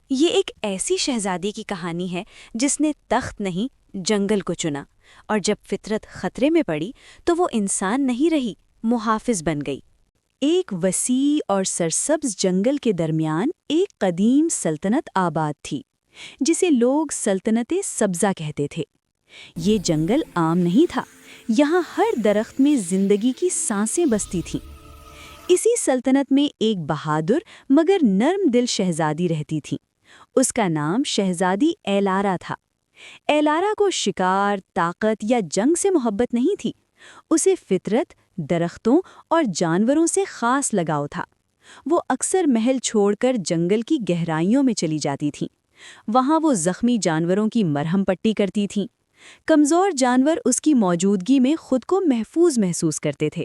یہ ایک ایسی شہزادی کی کہانی ہے جس نے تخت نہیں جنگل کو چنا، اور جب فطرت خطرے میں پڑی تو وہ انسان نہیں رہی، محافظ بن گئی۔ ایک وسیع اور سرسبز جنگل کے درمیان ایک قدیم سلطنت آباد تھی، جسے لوگ سلطنت سبزہ کہتے تھے۔ یہ جنگل عام نہیں تھا، یہاں ہر درخت میں زندگی کی سانسیں بستی تھیں۔ اسی سلطنت میں ایک بہادر مگر نرم دل شہزادی رہتی تھی۔ اس کا نام شہزادی ایلارا تھا۔ ایلارا کو شکار، طاقت یا جنگ سے محبت نہیں تھی، اسے فطرت، درختوں اور جانوروں سے خاص لگاؤ تھا۔ وہ اکثر محل چھوڑ کر جنگل کی گہرائیوں میں چلی جاتی تھیں۔ وہاں وہ زخمی جانوروں کی مرہم پٹی کرتی تھیں۔ کمزور جانور اس کی موجودگی میں خود کو محفوظ محسوس کرتے تھے،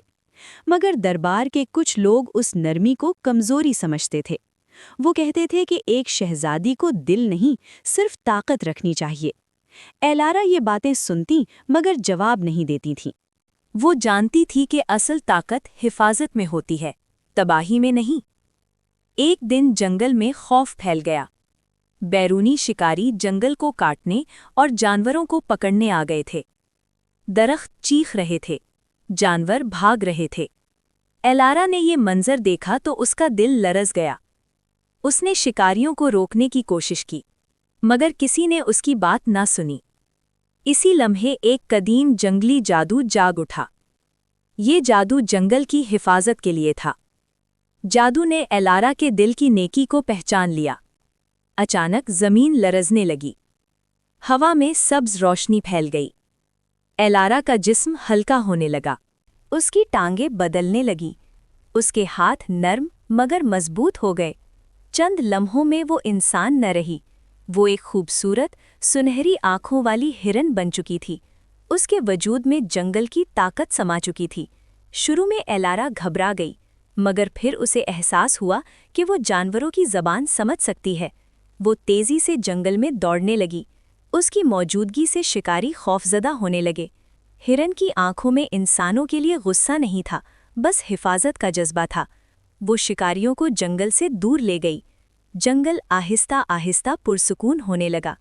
مگر دربار کے کچھ لوگ اس نرمی کو کمزوری سمجھتے تھے۔ وہ کہتے تھے کہ ایک شہزادی کو دل نہیں، صرف طاقت رکھنی چاہیے۔ ایلارا یہ باتیں سنتی مگر جواب نہیں دیتی تھیں۔ وہ جانتی تھی کہ اصل طاقت حفاظت میں ہوتی ہے، تباہی میں نہیں۔ ایک دن جنگل میں خوف پھیل گیا۔ بیرونی شکاری جنگل کو کاٹنے اور جانوروں کو پکڑنے آ گئے تھے۔ درخت چیخ رہے تھے، جانور بھاگ رہے تھے۔ ایلارا نے یہ منظر دیکھا تو اس کا دل لرز گیا۔ اس نے شکاریوں کو روکنے کی کوشش کی، مگر کسی نے اس کی بات نہ سنی۔ اسی لمحے ایک قدیم جنگلی جادو جاگ اٹھا۔ یہ جادو جنگل کی حفاظت کے لیے تھا۔ جادو نے ایلارا کے دل کی نیکی کو پہچان لیا۔ اچانک زمین لرزنے لگی، ہوا میں سبز روشنی پھیل گئی۔ ایلارا کا جسم ہلکا ہونے لگا، اس کی ٹانگیں بدلنے لگیں، اس کے ہاتھ نرم مگر مضبوط ہو گئے۔ چند لمحوں میں وہ انسان نہ رہی، وہ ایک خوبصورت، سنہری آنکھوں والی ہرن بن چکی تھی۔ اس کے وجود میں جنگل کی طاقت سما چکی تھی۔ شروع میں ایلارا گھبرا گئی، مگر پھر اسے احساس ہوا کہ وہ جانوروں کی زبان سمجھ سکتی ہے۔ وہ تیزی سے جنگل میں دوڑنے لگی۔ اس کی موجودگی سے شکاری خوفزدہ ہونے لگے۔ ہرن کی آنکھوں میں انسانوں کے لیے غصہ نہیں تھا، بس حفاظت کا جذبہ تھا۔ وہ شکاریوں کو جنگل سے دور لے گئی۔ جنگل آہستہ آہستہ پرسکون ہونے لگا۔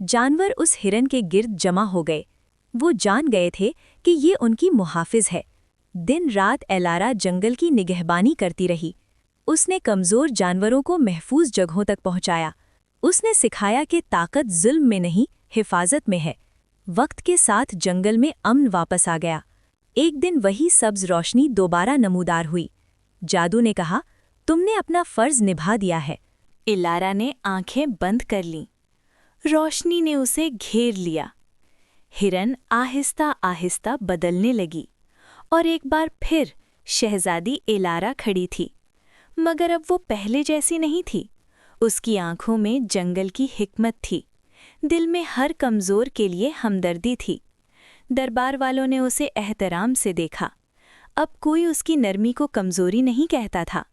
جانور اس ہرن کے گرد جمع ہو گئے۔ وہ جان گئے تھے کہ یہ ان کی محافظ ہے۔ دن رات ایلارا جنگل کی نگہبانی کرتی رہی۔ اس نے کمزور جانوروں کو محفوظ جگہوں تک پہنچایا۔ اس نے سکھایا کہ طاقت ظلم میں نہیں، حفاظت میں ہے۔ وقت کے ساتھ جنگل میں امن واپس آ گیا۔ ایک دن وہی سبز روشنی دوبارہ نمودار ہوئی۔ جادو نے کہا، تم نے اپنا فرض نبھا دیا ہے۔ ایلارا نے آنکھیں بند کر لیں۔ روشنی نے اسے گھیر لیا۔ ہرن آہستہ آہستہ بدلنے لگی، اور ایک بار پھر شہزادی ایلارا کھڑی تھی، مگر اب وہ پہلے جیسی نہیں تھی۔ اس کی آنکھوں میں جنگل کی حکمت تھی، دل میں ہر کمزور کے لیے ہمدردی تھی۔ دربار والوں نے اسے احترام سے دیکھا۔ اب کوئی اس کی نرمی کو کمزوری نہیں کہتا تھا۔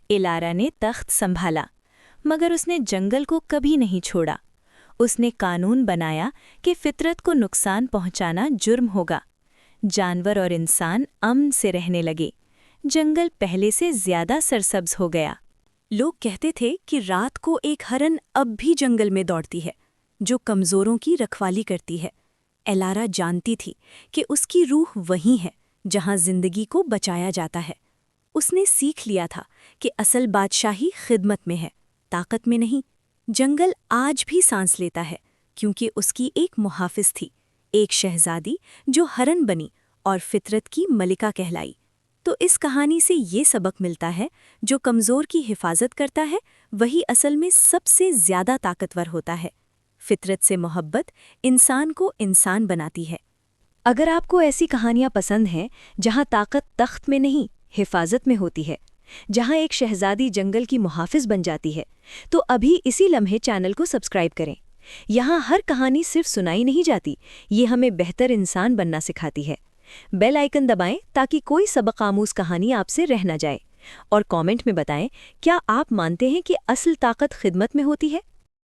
ایلارا نے تخت سنبھالا، مگر اس نے جنگل کو کبھی نہیں چھوڑا۔ اس نے قانون بنایا کہ فطرت کو نقصان پہنچانا جرم ہوگا۔ جانور اور انسان امن سے رہنے لگے۔ جنگل پہلے سے زیادہ سرسبز ہو گیا۔ لوگ کہتے تھے کہ رات کو ایک ہرن اب بھی جنگل میں دوڑتی ہے، جو کمزوروں کی رکھوالی کرتی ہے۔ ایلارا جانتی تھی کہ اس کی روح وہیں ہے جہاں زندگی کو بچایا جاتا ہے۔ اس نے سیکھ لیا تھا کہ اصل بادشاہی خدمت میں ہے، طاقت میں نہیں۔ جنگل آج بھی سانس لیتا ہے کیونکہ اس کی ایک محافظ تھی، ایک شہزادی جو ہرن بنی اور فطرت کی ملکہ کہلائی۔ تو اس کہانی سے یہ سبق ملتا ہے، جو کمزور کی حفاظت کرتا ہے وہی اصل میں سب سے زیادہ طاقتور ہوتا ہے۔ فطرت سے محبت انسان کو انسان بناتی ہے۔ اگر آپ کو ایسی کہانیاں پسند ہیں جہاں طاقت تخت میں نہیں، حفاظت میں ہوتی ہے، جہاں ایک شہزادی جنگل کی محافظ بن جاتی ہے، تو ابھی اسی لمحے چینل کو سبسکرائب کریں۔ یہاں ہر کہانی صرف سنائی نہیں جاتی، یہ ہمیں بہتر انسان بننا سکھاتی ہے۔ بیل آئیکن دبائیں تاکہ کوئی سبق آموز کہانی آپ سے رہ نہ جائے، اور کامنٹ میں بتائیں کیا آپ مانتے ہیں کہ اصل طاقت خدمت میں ہوتی ہے؟